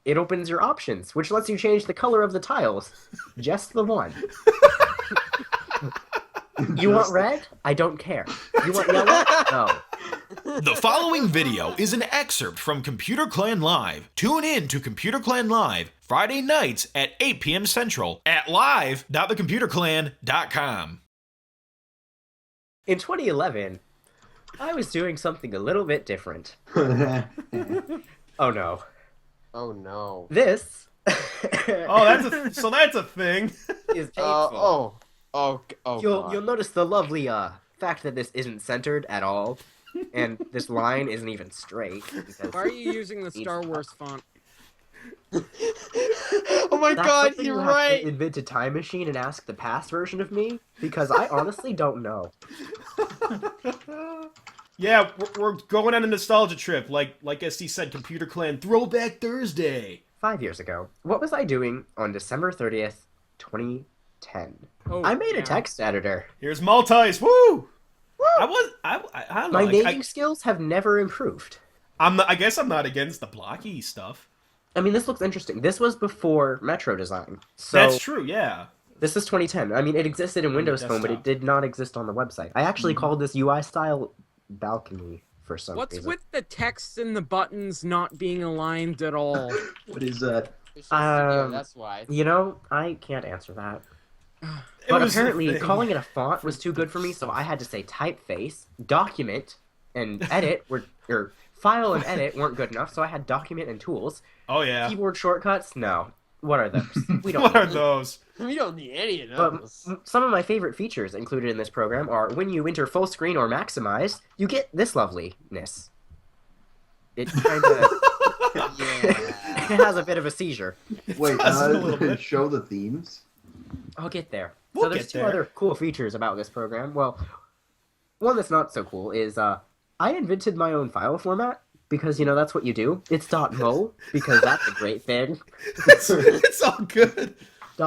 it opens your options, which lets you change the color of the tiles. Just the one. You want red? I don't care. You want yellow? No. The following video is an excerpt from Computer Clan Live. Tune in to Computer Clan Live Friday nights at 8 p.m. Central at live.thecomputerclan.com. In 2011, I was doing something a little bit different. Oh no. Oh no. This So that's a thing. is painful. God. You'll notice the lovely fact that this isn't centered at all, and this line isn't even straight. Why are you using the Star Wars font? Oh my That's God, something you're you have to right. invent a time machine and ask the past version of me, because I honestly don't know. Yeah, we're going on a nostalgia trip, like SD said, Computer Clan Throwback Thursday. 5 years ago, what was I doing on December 30th, 2010? Oh, I made yeah. a text editor. Here's Multis. Woo! Woo! I don't My know, naming skills have never improved. I guess I'm not against the blocky stuff. I mean, this looks interesting. This was before Metro Design. So That's true, yeah. This is 2010. I mean, it existed in Windows Phone, but it did not exist on the website. I actually called this UI style balcony for some What's reason. with the text and the buttons not being aligned at all? What is that? That's why. You know, I can't answer that. But apparently, calling it a font was too good for me, so I had to say typeface, document, and edit or file and edit weren't good enough, so I had document and tools. Oh, yeah. Keyboard shortcuts? No. What are those? We don't What know. are those? We don't need any of But those. some of my favorite features included in this program are when you enter full screen or maximize, you get this loveliness. It kind of Yeah. it has a bit of a seizure. Wait, Does a little bit. show the themes? I'll get there. We'll so there's get two there. other cool features about this program. Well, one that's not so cool is I invented my own file format because, you know, that's what you do. It's .mo because that's a great thing. It's all good.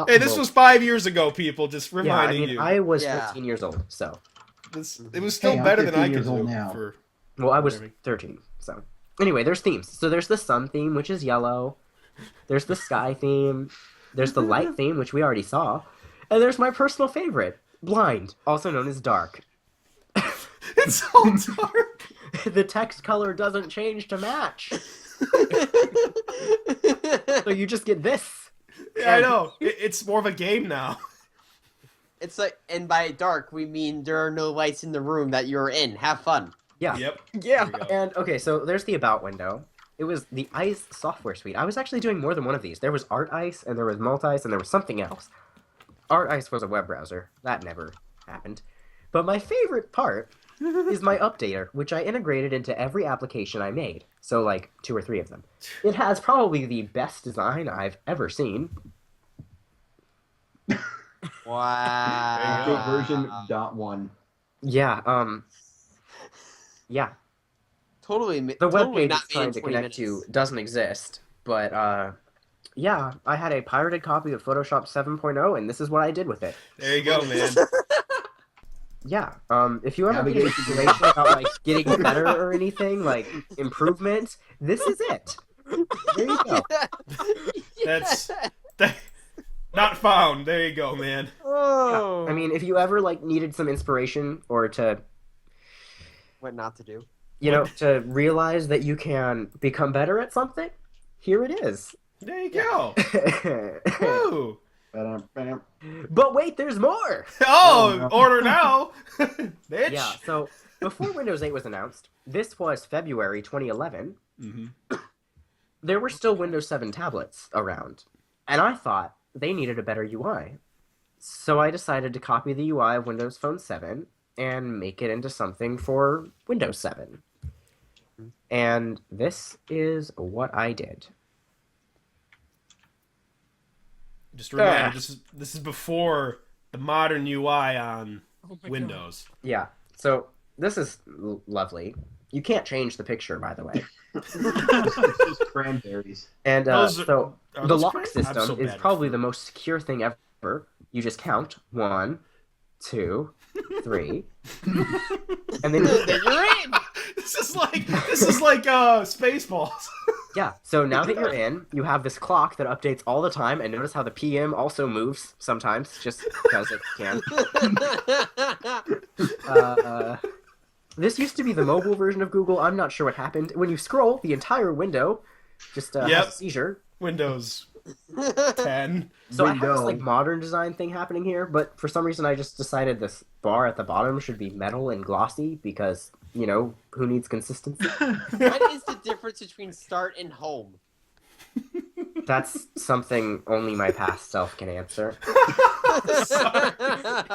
Hey, this .mo. was 5 years ago, people. Just Yeah, I reminding mean, you. I was Yeah. 15 years old, so. It was still Hey, I'm better than 15 I could years old do. now. Well, I was Whatever. 13, so. Anyway, there's themes. So there's the sun theme, which is yellow. There's the sky theme. There's the light theme, which we already saw. And there's my personal favorite, blind, also known as dark. It's all dark. The text color doesn't change to match. So you just get this. Yeah, I know. It's more of a game now. It's like, and by dark, we mean there are no lights in the room that you're in. Have fun. Yeah. Yep. Yeah. There we go. And, okay, so there's the About window. It was the ICE software suite. I was actually doing more than one of these. There was Art Ice, and there was MultiSmoo, and there was something else. Art Ice was a web browser. That never happened. But my favorite part is my updater, which I integrated into every application I made. So, like, 2 or 3 of them. It has probably the best design I've ever seen. Wow. Update version .1. Yeah, yeah. Totally. The totally webpage not it's made trying in to 20 connect to minutes. doesn't exist, but, yeah, I had a pirated copy of Photoshop 7.0, and this is what I did with it. There you go, man. Yeah, if you ever need Navigation. information about, like, getting better or anything, like, improvement, this is it. There you go. That's not found. There you go, man. Oh. I mean, if you ever, like, needed some inspiration or to, What not to do? you know, to realize that you can become better at something, here it is. There you go. Woo. Ba-dum-bam. But wait, there's more! Oh, no. order now. Bitch. Yeah, so before Windows 8 was announced, this was February 2011, Mm-hmm. there were still Windows 7 tablets around, and I thought they needed a better UI. So I decided to copy the UI of Windows Phone 7 and make it into something for Windows 7. And this is what I did. Just a reminder, this is before the modern UI on Oh my Windows. Yeah, so this is lovely. You can't change the picture, by the way. It's just cranberries. And Those are- so are the those lock cran- I'm system so is bad at probably food. the most secure thing ever. You just count 1, 2, 3, and then Then you're in. This is like Spaceballs. Yeah, so now that you're in, you have this clock that updates all the time, and notice how the PM also moves sometimes, just because it can. This used to be the mobile version of Google. I'm not sure what happened. When you scroll, the entire window just has a seizure. Windows 10. So I have this Window. modern design thing happening here, but for some reason I just decided this bar at the bottom should be metal and glossy because, who needs consistency? What is the difference between start and home? That's something only my past self can answer.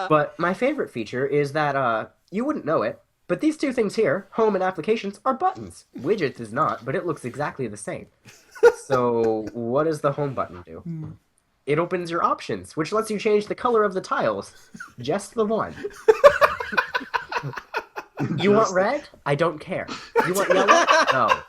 But my favorite feature is that you wouldn't know it, but these two things here, home and applications, are buttons. Widgets is not, but it looks exactly the same. So what does the home button do? It opens your options, which lets you change the color of the tiles. Just the one. You want red? I don't care. You want yellow? No.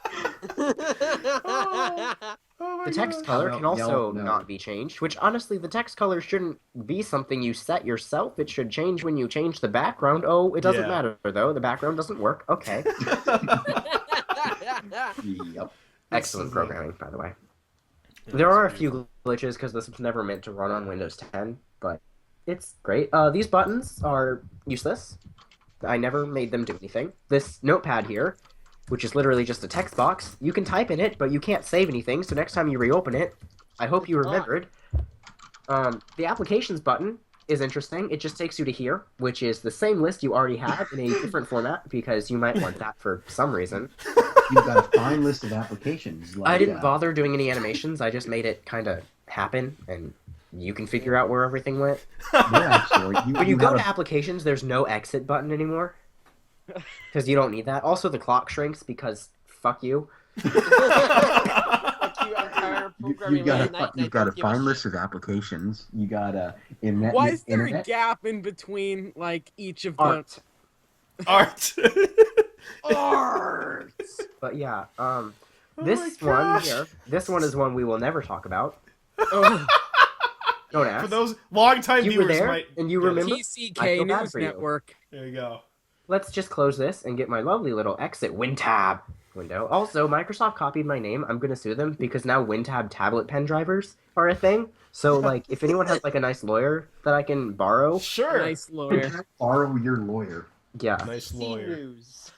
The text color can also Yellow, no. not be changed, which honestly, the text color shouldn't be something you set yourself. It should change when you change the background. Oh, it doesn't matter, though. The background doesn't work. Okay. Yep. Excellent programming, by the way. There are a few glitches because this was never meant to run on Windows 10, but it's great. These buttons are useless. I never made them do anything. This notepad here, which is literally just a text box, you can type in it, but you can't save anything, so next time you reopen it, I hope you remembered. The applications button is interesting. It just takes you to here, which is the same list you already have in a different format, because you might want that for some reason. You've got a fine list of applications. Like, I didn't bother doing any animations, I just made it kind of happen, and you can figure out where everything went. Yeah, actually. When you go to applications, there's no exit button anymore. Because you don't need that. Also, the clock shrinks because fuck you. Fuck you, I'm tired of programming You've got late night, and I you've got a don't give a fine shit. list of applications. You got internet. Why is there a internet. gap in between, like, each of the... Art. Art. Art! But yeah, my this one gosh. here, this one is one we will never talk about. Oh, Don't For ask. those longtime You were viewers there, might and you get it. remember? I TCK feel bad News for you. Network. There you go. Let's just close this and get my lovely little exit WinTab window. Also, Microsoft copied my name. I'm gonna sue them because now WinTab tablet pen drivers are a thing. So, like, if anyone has, like, a nice lawyer that I can borrow, Sure. Nice lawyer. Borrow your lawyer. yeah. Nice C lawyer. News.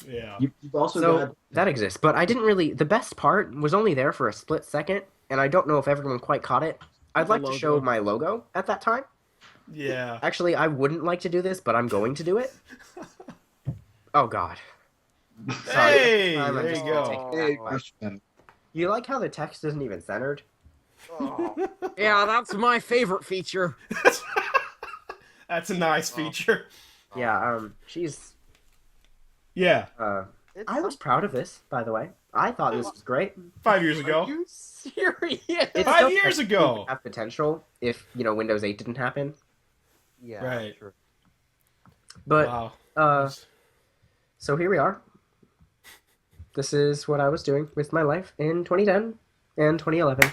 Yeah. You've also So, got. that exists. But I didn't really... The best part was only there for a split second, and I don't know if everyone quite caught it. I'd The like to show logo. my logo at that time. Yeah. Actually, I wouldn't like to do this, but I'm going to do it. Oh, God. Sorry. Hey, I'm there you just go. taking that Hey, away. You like how the text isn't even centered? Oh. Yeah, that's my favorite feature. That's a nice feature. Yeah, she's... Yeah. It's I was proud of this, by the way. I thought this was great. 5 years Are ago. you serious? It 5 still years technically ago. would have potential if, Windows 8 didn't happen. Yeah, Right. true. But, Wow. so here we are. This is what I was doing with my life in 2010 and 2011.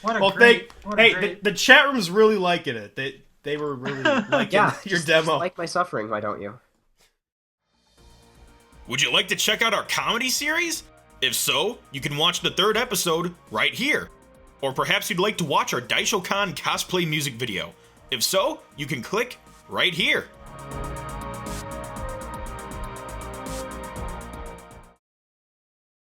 Well, the chat room's really liking it. They were really liking Yeah, your just demo. like my suffering, why don't you? Would you like to check out our comedy series? If so, you can watch the third episode right here. Or perhaps you'd like to watch our DaishoCon cosplay music video. If so, you can click right here.